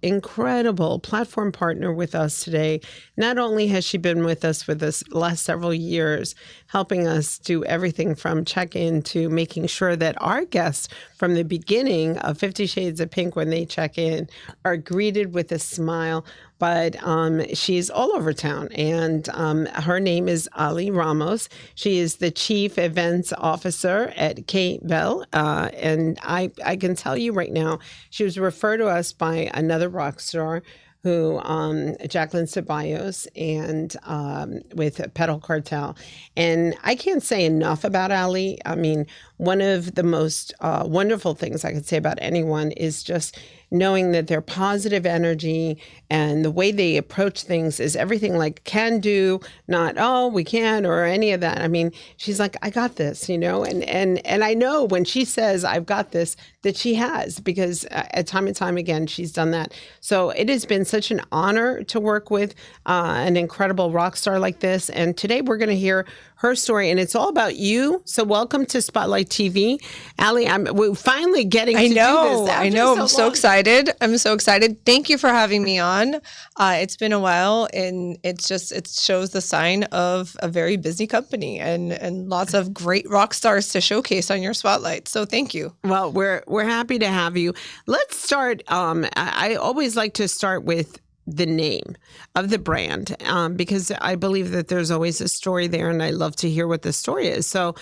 incredible platform partner with us today. Not only has she been with us for this last several years, helping us do everything from check-in to making sure that our guests from the beginning of 50 Shades of Pink, when they check in, are greeted with a smile. But she's all over town, and her name is Ali Ramos. She is the Chief Events Officer at Kate Bell, and I can tell you right now, she was referred to us by another rock star who Jacqueline Ceballos, and with Pedal Cartel. And I can't say enough about Ali. I mean, one of the most wonderful things I could say about anyone is just knowing that their positive energy and the way they approach things is everything like can do, not, oh, we can, or any of that. I mean, she's like, I got this, and I know when she says I've got this, that she has, because time and time again, she's done that. So it has been such an honor to work with an incredible rock star like this. And today we're going to hear her story, and it's all about you. So welcome to Spotlight TV. Ali, we're finally getting to do this. I know. I'm so excited. Thank you for having me on. It's been a while, and it shows the sign of a very busy company and lots of great rock stars to showcase on your Spotlight. So thank you. Well, we're happy to have you. Let's start. I always like to start with the name of the brand, because I believe that there's always a story there, and I love to hear what the story is. So,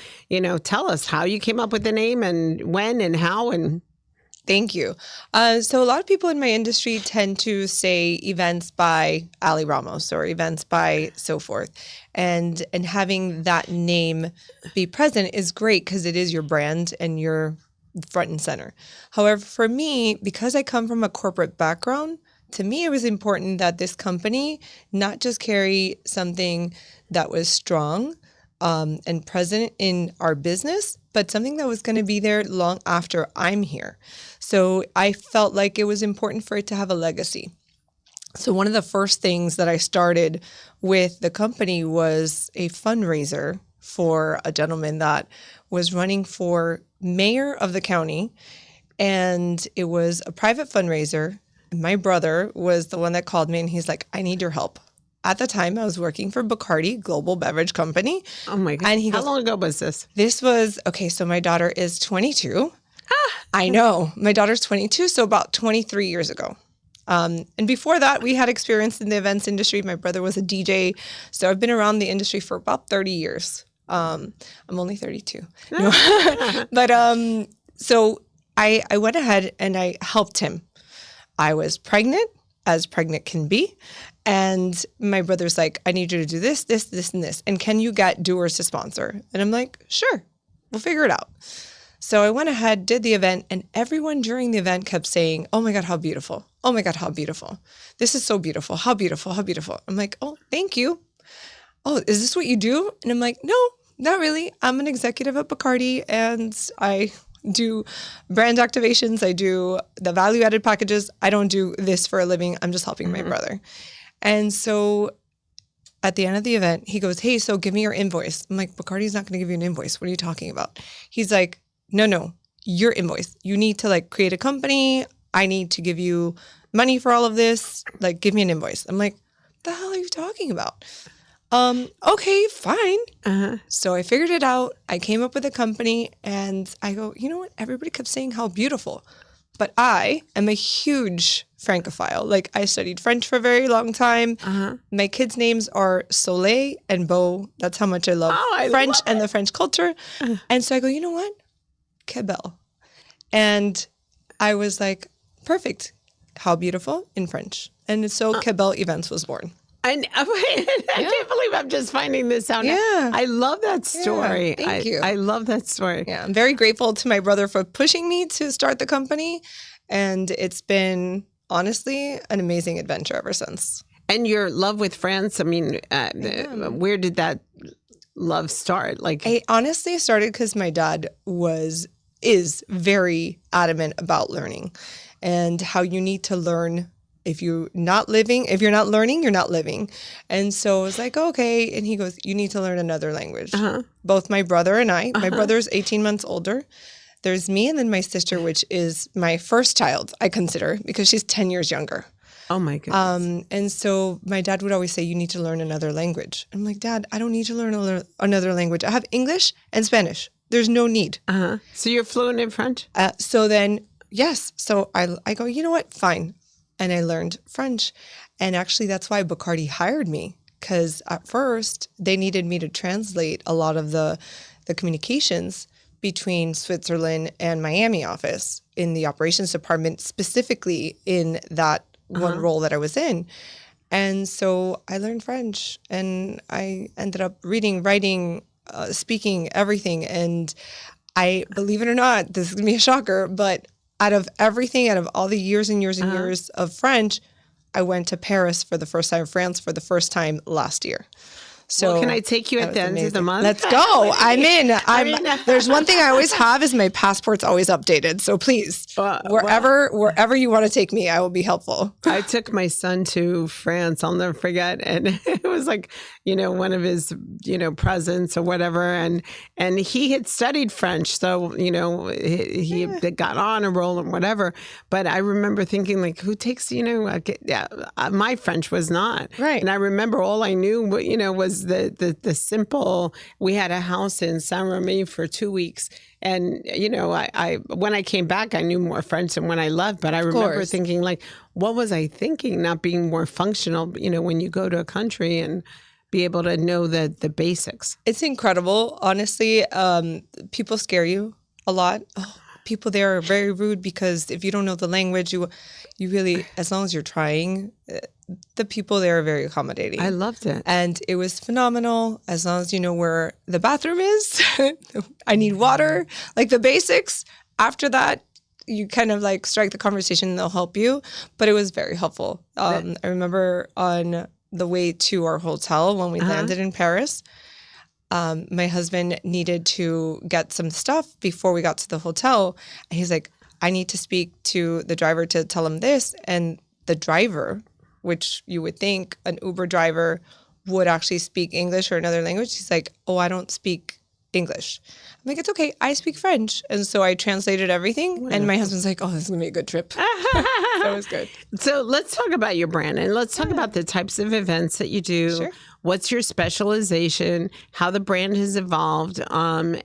tell us how you came up with the name and when and how. And thank you. So a lot of people in my industry tend to say events by Ali Ramos or events by so forth. And having that name be present is great because it is your brand and you're front and center. However, for me, because I come from a corporate background, to me, it was important that this company not just carry something that was strong and present in our business, but something that was going to be there long after I'm here. So I felt like it was important for it to have a legacy. So one of the first things that I started with the company was a fundraiser for a gentleman that was running for mayor of the county. And it was a private fundraiser. My brother was the one that called me, and he's like, I need your help. At the time, I was working for Bacardi, global beverage company. Oh my God. And how long ago was this? This was, so my daughter is 22. I know. My daughter's 22, so about 23 years ago. And before that, we had experience in the events industry. My brother was a DJ, so I've been around the industry for about 30 years. I'm only 32. No. But so I went ahead and I helped him. I was pregnant, as pregnant can be. And my brother's like, I need you to do this, this, this, and this. And can you get doers to sponsor? And I'm like, sure, we'll figure it out. So I went ahead, did the event, and everyone during the event kept saying, oh my God, how beautiful. Oh my God, how beautiful. This is so beautiful. How beautiful, how beautiful. I'm like, oh, thank you. Oh, is this what you do? And I'm like, no, not really. I'm an executive at Bacardi, and I do brand activations. I do the value-added packages. I don't do this for a living. I'm just helping my brother. And so at the end of the event, he goes, hey, so give me your invoice. I'm like, Bacardi's not going to give you an invoice. What are you talking about? He's like, no, your invoice. You need to create a company. I need to give you money for all of this. Give me an invoice. I'm like, the hell are you talking about? Okay, fine. So I figured it out. I came up with a company, and I go, you know what? Everybody kept saying how beautiful, but I am a huge Francophile. I studied French for a very long time. My kids' names are Soleil and Beau. That's how much I love French and the French culture. And so I go, you know what? Quebelle. And I was like, perfect. How beautiful in French. And so Quebelle Events was born. I can't believe I'm just finding this out. Yeah. I love that story. Yeah, thank you. I love that story. Yeah, I'm very grateful to my brother for pushing me to start the company. And it's been, honestly, an amazing adventure ever since. And your love with France, I mean, where did that love start? I honestly started because my dad is very adamant about learning and how you need to learn. If you're not learning, you're not living. And so I was like, okay. And he goes, you need to learn another language. Both my brother and I, my brother's 18 months older. There's me and then my sister, which is my first child, I consider, because she's 10 years younger. Oh my goodness. And so my dad would always say, you need to learn another language. I'm like, Dad, I don't need to learn another language. I have English and Spanish. There's no need. So you're fluent in French? So then, yes. So I go, you know what? Fine. And I learned French. And actually, that's why Bacardi hired me. Because at first, they needed me to translate a lot of the communications between Switzerland and Miami office in the operations department, specifically in that one role that I was in. And so I learned French, and I ended up reading, writing, speaking, everything. And I, believe it or not, this is going to be a shocker, but out of everything, out of all the years and years and years of French, I went to Paris for the first time, France for the first time last year. So well, can I take you at the end of the month? Let's go. I'm in. There's one thing I always have is my passport's always updated. So please, wherever you want to take me, I will be helpful. I took my son to France. I'll never forget. And it was like, one of his, presents or whatever. And he had studied French. So, he got on a roll and whatever. But I remember thinking like, who takes, my French was not. Right. And I remember all I knew, was the simple, we had a house in Saint Remy for 2 weeks. And, I when I came back, I knew more French than when I left. But I remember thinking like, what was I thinking? Not being more functional, when you go to a country and be able to know the basics. It's incredible. Honestly, people scare you a lot. People there are very rude because if you don't know the language, you really, as long as you're trying, the people there are very accommodating. I loved it. And it was phenomenal. As long as you know where the bathroom is, I need water, like the basics. After that, you kind of like strike the conversation and they'll help you. But it was very helpful. I remember on the way to our hotel when we landed in Paris, my husband needed to get some stuff before we got to the hotel. And he's like, I need to speak to the driver to tell him this. And the driver, which you would think an Uber driver would actually speak English or another language, he's like, oh, I don't speak English. I'm like, it's okay. I speak French. And so I translated everything. Wow. And my husband's like, oh, this is going to be a good trip. So it was good. So let's talk about your brand and let's talk about the types of events that you do. Sure. What's your specialization, how the brand has evolved, and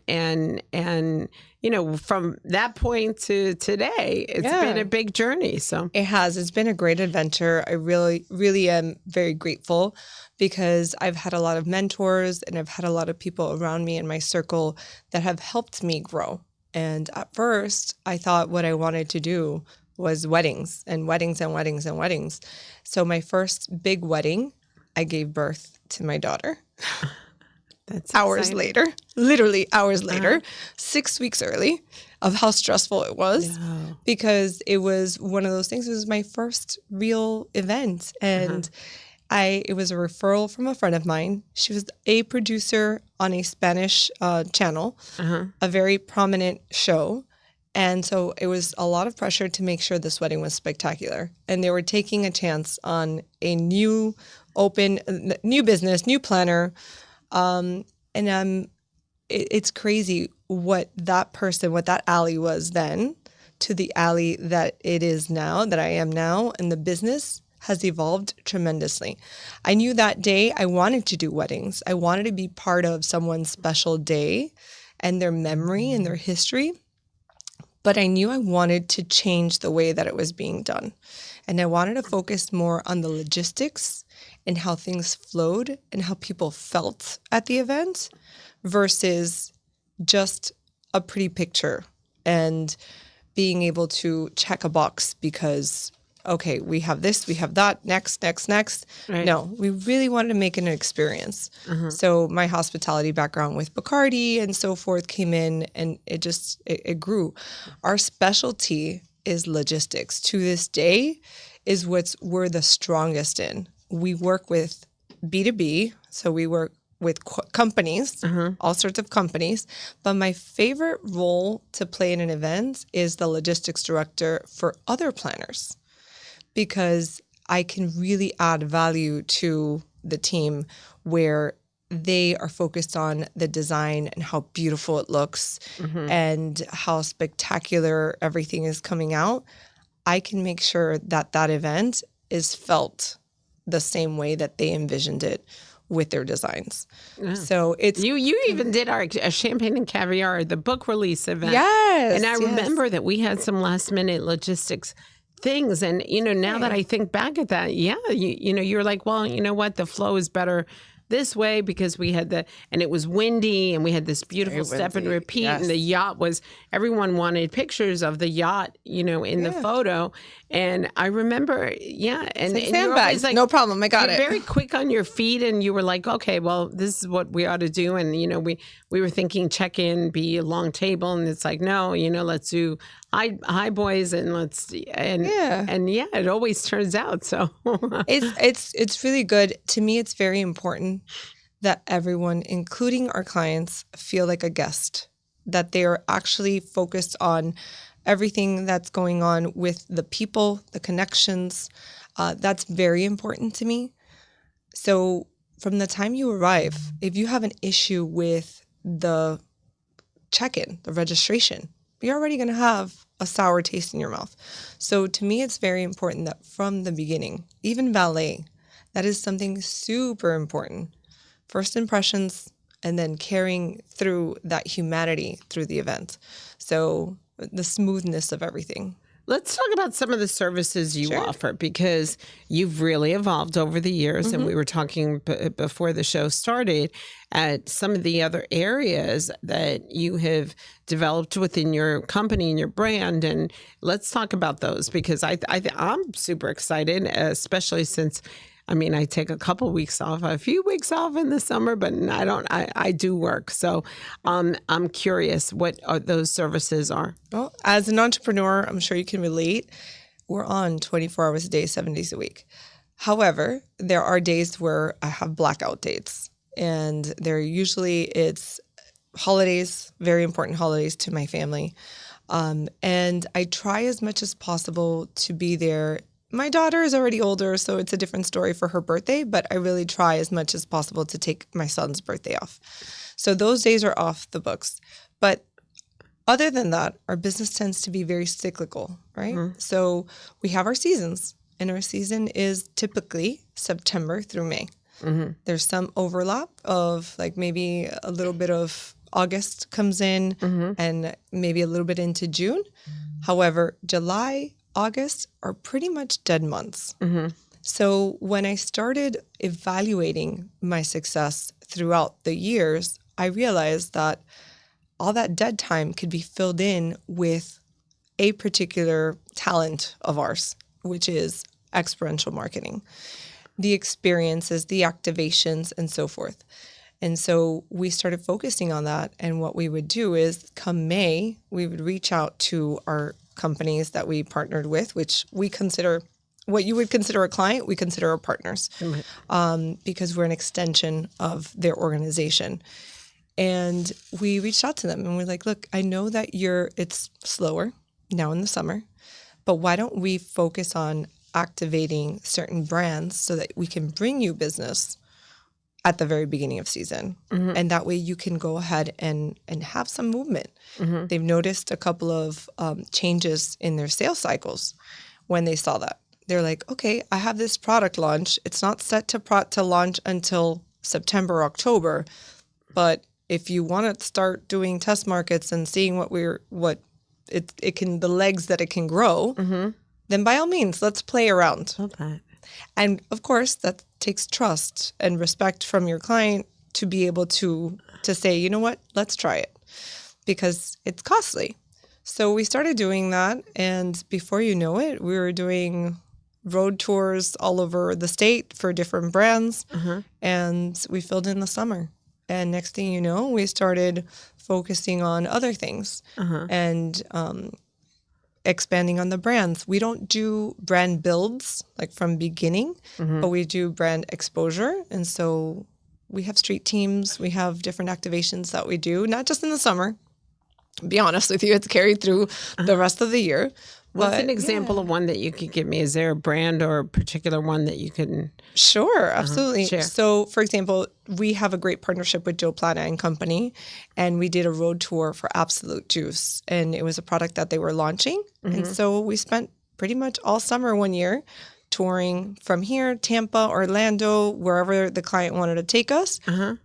from that point to today, it's been a big journey. So it has. It's been a great adventure. I really, really am very grateful because I've had a lot of mentors and I've had a lot of people around me in my circle that have helped me grow. And at first, I thought what I wanted to do was weddings and weddings and weddings and weddings. So my first big wedding, I gave birth to my daughter. That's hours exciting. later, literally hours later, 6 weeks early, of how stressful it was because it was one of those things. It was my first real event. And it was a referral from a friend of mine. She was a producer on a Spanish channel, a very prominent show. And so it was a lot of pressure to make sure this wedding was spectacular. And they were taking a chance on a new business, new planner. It's crazy what that Ally was then to the Ally that it is now, that I am now. And the business has evolved tremendously. I knew that day I wanted to do weddings. I wanted to be part of someone's special day and their memory and their history. But I knew I wanted to change the way that it was being done. And I wanted to focus more on the logistics and how things flowed and how people felt at the event versus just a pretty picture and being able to check a box because, okay, we have this, we have that, next. Right. No, we really wanted to make it an experience. So my hospitality background with Bacardi and so forth came in and it grew. Our specialty is logistics. To this day is we're the strongest in. We work with B2B, so we work with companies, all sorts of companies. But my favorite role to play in an event is the logistics director for other planners because I can really add value to the team where they are focused on the design and how beautiful it looks and how spectacular everything is coming out, I can make sure that that event is felt the same way that they envisioned it with their designs. Yeah. So it's you even did our champagne and caviar, the book release event. Yes. And I remember that we had some last minute logistics things. And, now that I think back at that, you're like, well, you know what? The flow is better this way because we had and it was windy and we had this beautiful step and repeat. Yes. And the yacht everyone wanted pictures of the yacht, in the photo. And I remember, and you're always like, no problem. I got you're it. very quick on your feet, and you were like, okay, well, this is what we ought to do. And, we were thinking check in, be a long table. And it's like, no, let's do hi boys and it always turns out. So it's really good. To me, it's very important that everyone, including our clients, feel like a guest, that they are actually focused on everything that's going on with the people, the connections. That's very important to me. So from the time you arrive, if you have an issue with the check-in, the registration, you're already going to have a sour taste in your mouth. So to me, it's very important that from the beginning, even valet, that is something super important. First impressions, and then carrying through that humanity through the event. So the smoothness of everything. Let's talk about some of the services you offer, because you've really evolved over the years. And we were talking before the show started at some of the other areas that you have developed within your company and your brand. And let's talk about those, because I'm super excited, especially since I take a few weeks off in the summer, but I do work. So I'm curious what those services are. Well, as an entrepreneur, I'm sure you can relate. We're on 24 hours a day, 7 days a week. However, there are days where I have blackout dates, and it's holidays, very important holidays to my family. And I try as much as possible to be there. My daughter is already older, so it's a different story for her birthday, but I really try as much as possible to take my son's birthday off. So those days are off the books. But other than that, our business tends to be very cyclical, right? Mm-hmm. So we have our seasons, and our season is typically September through May. Mm-hmm. There's some overlap of like maybe a little bit of August comes in and maybe a little bit into June. However, July, August are pretty much dead months. Mm-hmm. So when I started evaluating my success throughout the years, I realized that all that dead time could be filled in with a particular talent of ours, which is experiential marketing, the experiences, the activations, and so forth. And so we started focusing on that. And what we would do is come May, we would reach out to our companies that we partnered with, which we consider what you would consider a client, we consider our partners, because we're an extension of their organization. And we reached out to them and we're like, look, I know that it's slower now in the summer, but why don't we focus on activating certain brands so that we can bring you business at the very beginning of season. Mm-hmm. And that way you can go ahead and have some movement. Mm-hmm. They've noticed a couple of changes in their sales cycles when they saw that. They're like, okay, I have this product launch. It's not set to launch until September, October. But if you want to start doing test markets and seeing the legs that it can grow, then by all means, let's play around. Okay. And of course, that takes trust and respect from your client to be able to say, you know what, let's try it, because it's costly. So we started doing that. And before you know it, we were doing road tours all over the state for different brands. And we filled in the summer. And next thing you know, we started focusing on other things and expanding on the brands. We don't do brand builds like from beginning, but we do brand exposure. And so we have street teams. We have different activations that we do, not just in the summer. Be honest with you, it's carried through the rest of the year. What's an example of one that you could give me? Is there a brand or a particular one that you can Sure, absolutely. share? So, for example, we have a great partnership with Joe Plata and Company, and we did a road tour for Absolute Juice, and it was a product that they were launching. And so we spent pretty much all summer one year touring from here, Tampa, Orlando, wherever the client wanted to take us.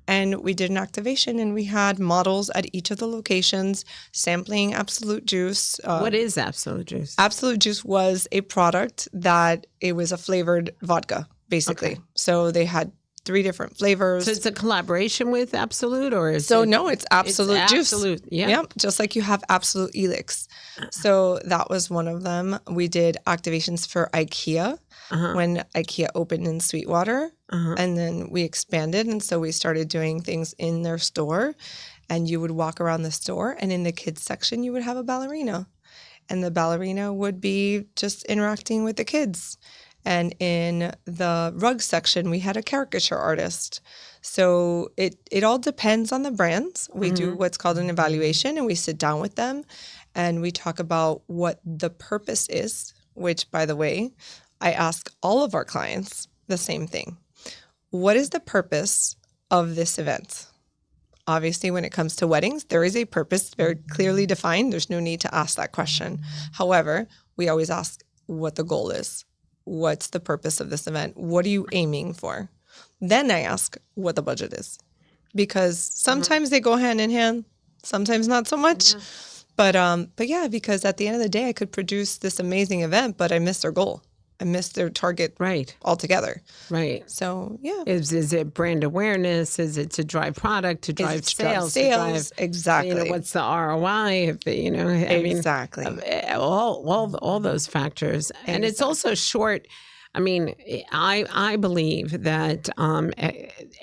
And we did an activation, and we had models at each of the locations sampling Absolute Juice. What is Absolute Juice? Absolute Juice was a product that it was a flavored vodka, basically. Okay. So they had 3 different flavors. So it's a collaboration with Absolute, or is No, it's Absolute Juice. Absolute, yeah. Yep, just like you have Absolute Elix. So that was one of them. We did activations for IKEA when IKEA opened in Sweetwater. And then we expanded. And so we started doing things in their store. And you would walk around the store, and in the kids section, you would have a ballerina. And the ballerina would be just interacting with the kids. And in the rug section, we had a caricature artist. So it all depends on the brands. We do what's called an evaluation, and we sit down with them and we talk about what the purpose is, which, by the way, I ask all of our clients the same thing. What is the purpose of this event? Obviously, when it comes to weddings, there is a purpose very clearly defined. There's no need to ask that question. However, we always ask what the goal is. What's the purpose of this event? What are you aiming for? Then I ask what the budget is, because sometimes they go hand in hand, sometimes not so much. But yeah, because at the end of the day, I could produce this amazing event, but I missed their goal. I missed their target altogether. Right. So, yeah. Is it brand awareness? Is it to drive product, to drive sales? Exactly. What's the ROI? Exactly. All those factors. And it's also short. I mean, I believe that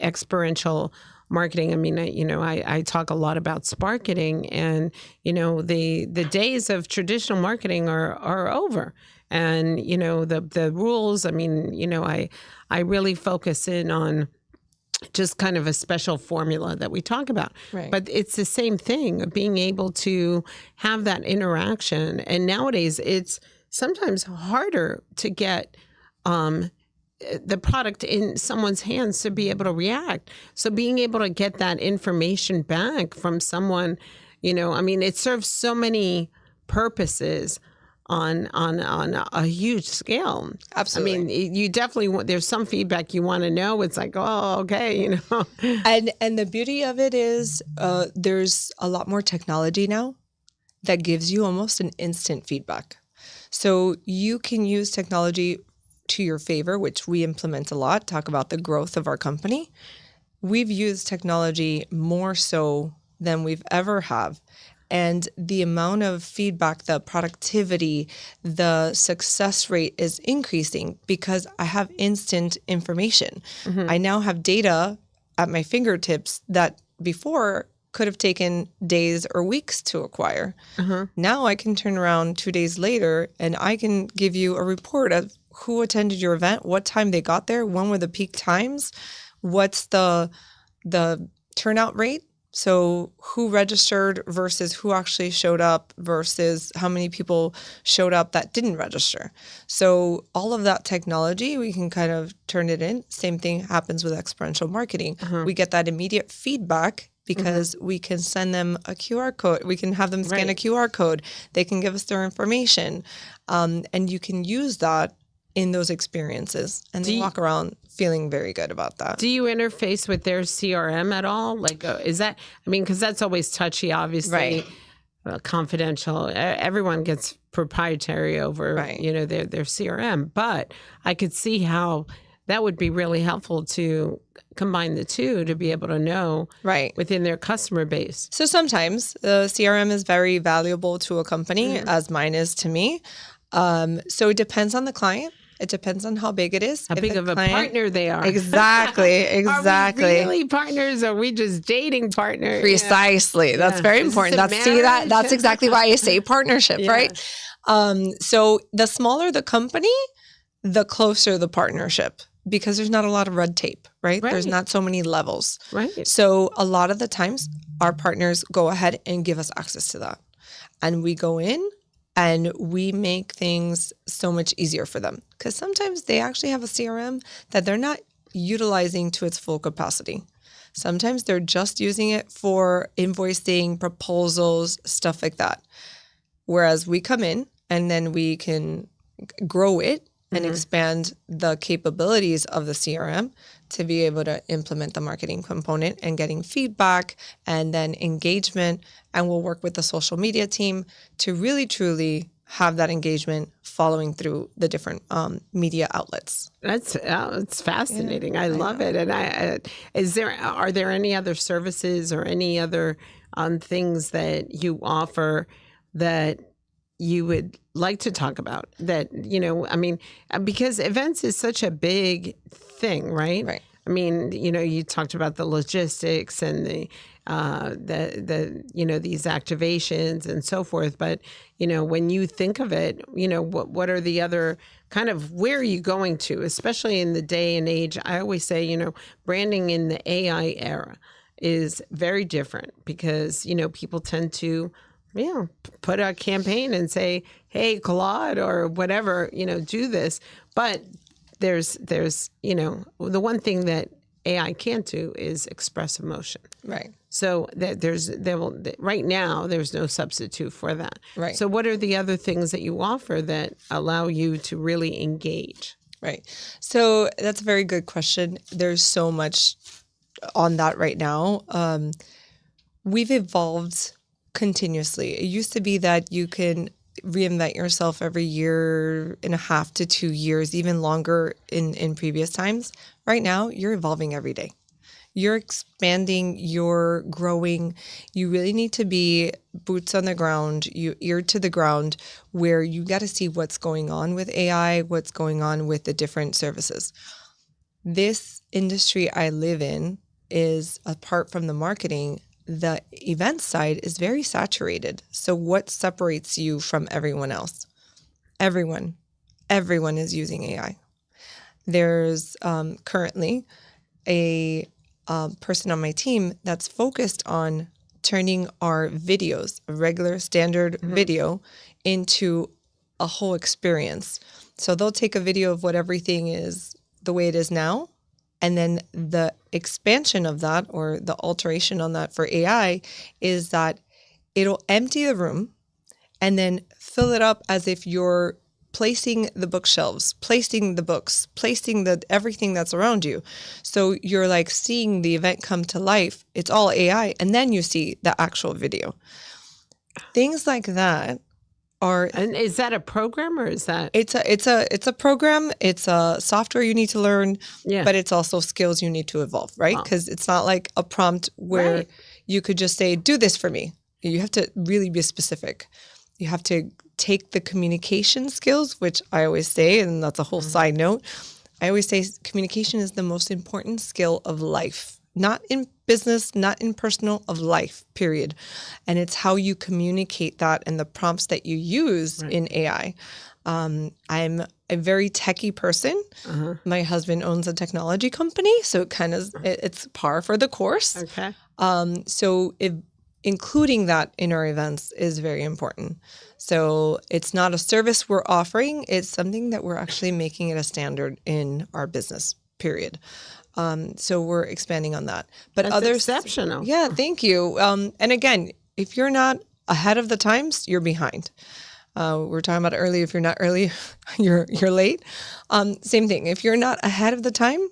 experiential marketing. I mean, I talk a lot about sparketing, and the days of traditional marketing are over. And the rules. I mean, I really focus in on just kind of a special formula that we talk about. Right. But it's the same thing, being able to have that interaction. And nowadays, it's sometimes harder to get the product in someone's hands to be able to react. So being able to get that information back from someone, I mean, it serves so many purposes on a huge scale. Absolutely. I mean, you definitely there's some feedback you want to know. It's like, oh, okay, And the beauty of it is there's a lot more technology now that gives you almost an instant feedback. So you can use technology to your favor, which we implement a lot, talk about the growth of our company. We've used technology more so than we've ever have. And the amount of feedback, the productivity, the success rate is increasing because I have instant information. I now have data at my fingertips that before could have taken days or weeks to acquire. Now I can turn around 2 days later and I can give you a report of who attended your event, what time they got there, when were the peak times, what's the turnout rate. So who registered versus who actually showed up versus how many people showed up that didn't register. So all of that technology, we can kind of turn it in. Same thing happens with experiential marketing. We get that immediate feedback because we can send them a QR code. We can have them scan a QR code. They can give us their information. And you can use that in those experiences and then walk around feeling very good about that. Do you interface with their CRM at all? Like, is that, I mean, because that's always touchy, obviously, confidential. Everyone gets proprietary over, their CRM. But I could see how that would be really helpful to combine the two to be able to know within their customer base. So sometimes the CRM is very valuable to a company, as mine is to me. So it depends on the client. It depends on how big it is. How big of a partner they are. Exactly. Are we really partners? Or are we just dating partners? Precisely. That's very important. That's exactly why I say partnership, right? So the smaller the company, the closer the partnership, because there's not a lot of red tape, right? There's not so many levels. Right. So a lot of the times our partners go ahead and give us access to that. And we go in And we make things so much easier for them because sometimes they actually have a CRM that they're not utilizing to its full capacity. Sometimes they're just using it for invoicing, proposals, stuff like that. Whereas we come in and then we can grow it and expand the capabilities of the CRM to be able to implement the marketing component and getting feedback and then engagement. And we'll work with the social media team to really, truly have that engagement following through the different media outlets. It's fascinating. I love it. And are there any other services or any other things that you offer that you would like to talk about that, because events is such a big thing, right? Right. I mean, you talked about the logistics and the these activations and so forth. But, when you think of it, what are the other kind of, where are you going to, especially in the day and age? I always say, branding in the AI era is very different because, people tend to put a campaign and say, hey, Claude or whatever, do this. But there's the one thing that AI can't do is express emotion. Right. So right now, there's no substitute for that. Right. So what are the other things that you offer that allow you to really engage? Right. So that's a very good question. There's so much on that right now. We've evolved continuously. It used to be that you can reinvent yourself every year and a half to 2 years, even longer in previous times. Right now, you're evolving every day. You're expanding, you're growing. You really need to be boots on the ground, ear to the ground, where you got to see what's going on with AI, what's going on with the different services. This industry I live in is, apart from the marketing, the event side is very saturated. So what separates you from everyone else? Everyone is using AI. There's currently a person on my team that's focused on turning our videos, a regular standard video, into a whole experience. So they'll take a video of what everything is the way it is now, and then the expansion of that or the alteration on that for AI is that it'll empty the room and then fill it up as if you're placing the bookshelves, placing the books, placing everything that's around you. So you're like seeing the event come to life. It's all AI. And then you see the actual video. Things like that are... And is that a program or is that... It's a program. It's a software you need to learn, but it's also skills you need to evolve, right? Because it's not like a prompt where you could just say, do this for me. You have to really be specific. You have to take the communication skills, which I always say, and that's a whole side note. I always say communication is the most important skill of life, not in business, not in personal, of life, period. And it's how you communicate that and the prompts that you use in AI. I'm a very techie person. My husband owns a technology company, so it's par for the course. Okay. So including that in our events is very important. So it's not a service we're offering. It's something that we're actually making it a standard in our business, period. So we're expanding on that. But That's exceptional. Yeah, thank you. And again, if you're not ahead of the times, you're behind. We were talking about early. If you're not early, you're late. Same thing. If you're not ahead of the time,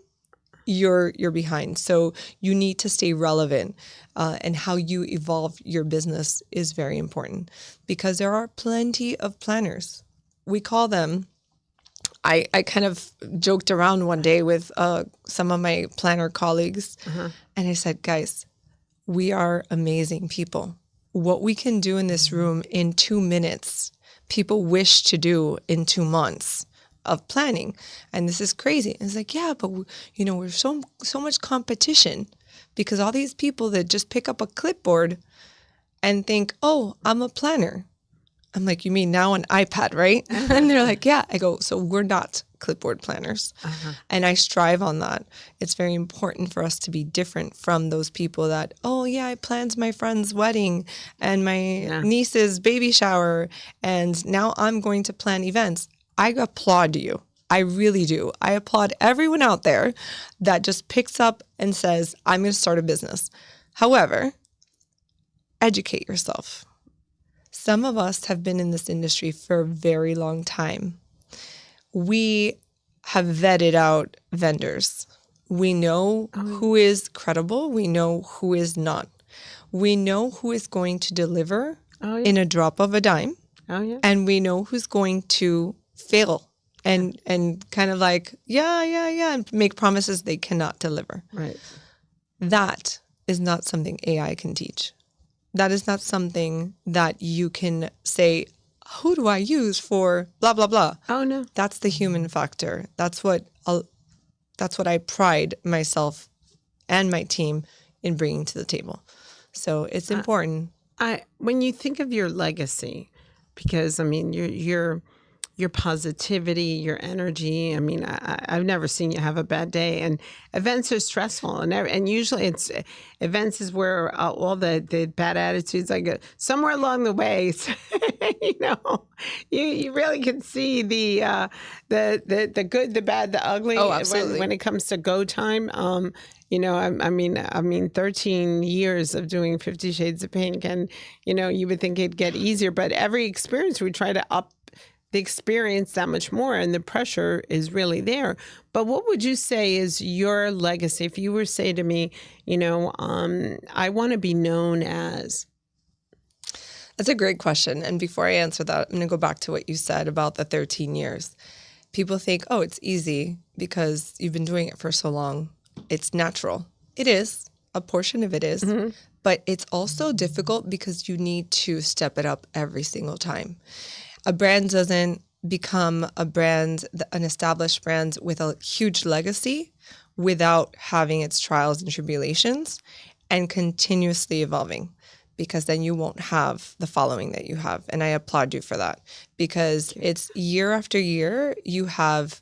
you're behind. So you need to stay relevant, and how you evolve your business is very important because there are plenty of planners. We call them, I kind of joked around one day with some of my planner colleagues, and I said, guys, we are amazing people. What we can do in this room in 2 minutes, people wish to do in 2 months of planning. And this is crazy. And it's like, yeah, but we're so much competition because all these people that just pick up a clipboard and think, oh, I'm a planner. I'm like, you mean now an iPad, right? And they're like, yeah. I go, so we're not clipboard planners. And I strive on that. It's very important for us to be different from those people that, oh yeah, I planned my friend's wedding and my niece's baby shower, and now I'm going to plan events. I applaud you. I really do. I applaud everyone out there that just picks up and says, I'm going to start a business. However, educate yourself. Some of us have been in this industry for a very long time. We have vetted out vendors. We know who is credible. We know who is not. We know who is going to deliver in a drop of a dime. And we know who's going to fail and kind of like, and make promises they cannot deliver. Right. That is not something AI can teach. That is not something that you can say, who do I use for blah, blah, blah. Oh, no. That's the human factor. That's what I pride myself and my team in bringing to the table. So it's important. When you think of your legacy, because, I mean, your positivity, your energy. I mean, I've never seen you have a bad day. And events are stressful, and usually events is where all the bad attitudes. I go somewhere along the way. You really can see the good, the bad, the ugly. Oh, absolutely. When it comes to go time. I mean, 13 years of doing 50 Shades of Pink, and you would think it'd get easier, but every experience we try to up the experience that much more, and the pressure is really there. But what would you say is your legacy? If you were to say to me, I want to be known as. That's a great question. And before I answer that, I'm going to go back to what you said about the 13 years. People think, oh, it's easy because you've been doing it for so long. It's natural. It is. A portion of it is. Mm-hmm. But it's also difficult because you need to step it up every single time. A brand doesn't become a brand, an established brand with a huge legacy without having its trials and tribulations and continuously evolving, because then you won't have the following that you have. And I applaud you for that, because it's year after year, you have,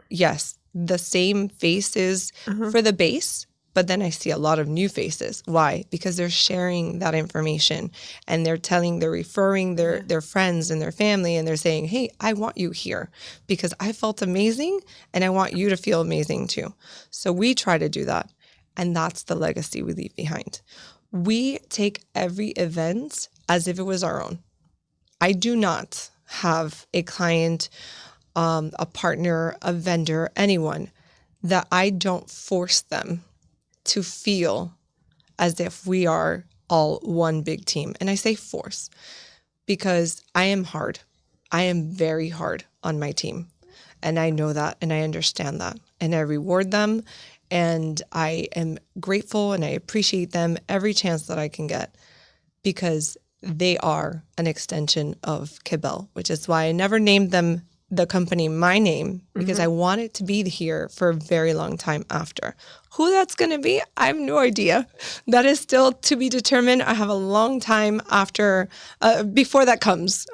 yes, the same faces for the base, but then I see a lot of new faces. Why? Because they're sharing that information and they're referring their friends and their family, and they're saying, hey, I want you here because I felt amazing and I want you to feel amazing too. So we try to do that. And that's the legacy we leave behind. We take every event as if it was our own. I do not have a client, a partner, a vendor, anyone that I don't force them to feel as if we are all one big team. And I say force because I am hard. I am very hard on my team. And I know that, and I understand that. And I reward them, and I am grateful, and I appreciate them every chance that I can get, because they are an extension of Kibel, which is why I never named them the company my name, because I want it to be here for a very long time after. Who that's going to be, I have no idea. That is still to be determined. I have a long time before that comes.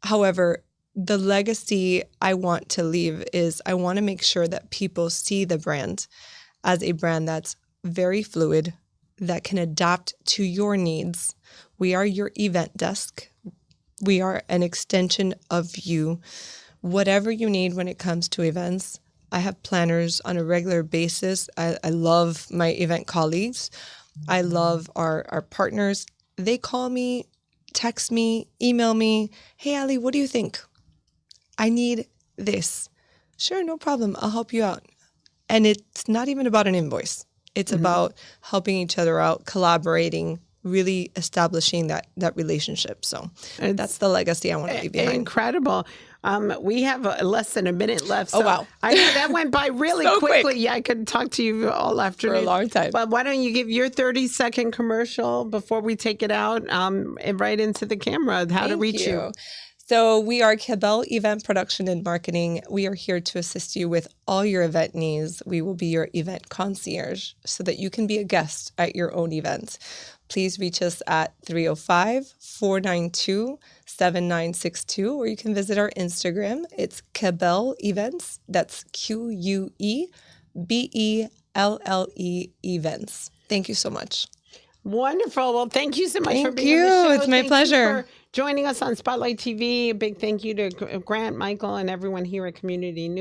However, the legacy I want to leave is I want to make sure that people see the brand as a brand that's very fluid, that can adapt to your needs. We are your event desk. We are an extension of you. Whatever you need when it comes to events, I have planners on a regular basis. I love my event colleagues. I love our partners. They call me, text me, email me. Hey, Ali, what do you think? I need this. Sure, no problem. I'll help you out. And it's not even about an invoice. It's about helping each other out, collaborating, really establishing that relationship. So that's the legacy I want to leave behind. Incredible. We have less than a minute left. So oh, wow. I know that went by really so quickly. Quick. Yeah, I could talk to you all afternoon. For a long time. But why don't you give your 30-second commercial before we take it out and right into the camera, how to reach you. So we are Cabell Event Production and Marketing. We are here to assist you with all your event needs. We will be your event concierge so that you can be a guest at your own event. Please reach us at 305-492-7962, or you can visit our Instagram. It's Cabell Events. That's QUEBELLE Events. Thank you so much. Wonderful. Well, thank you so much for Thank being on the you. show. It's my Thank pleasure. you for joining us on Spotlight TV. A big thank you to Grant, Michael, and everyone here at Community News.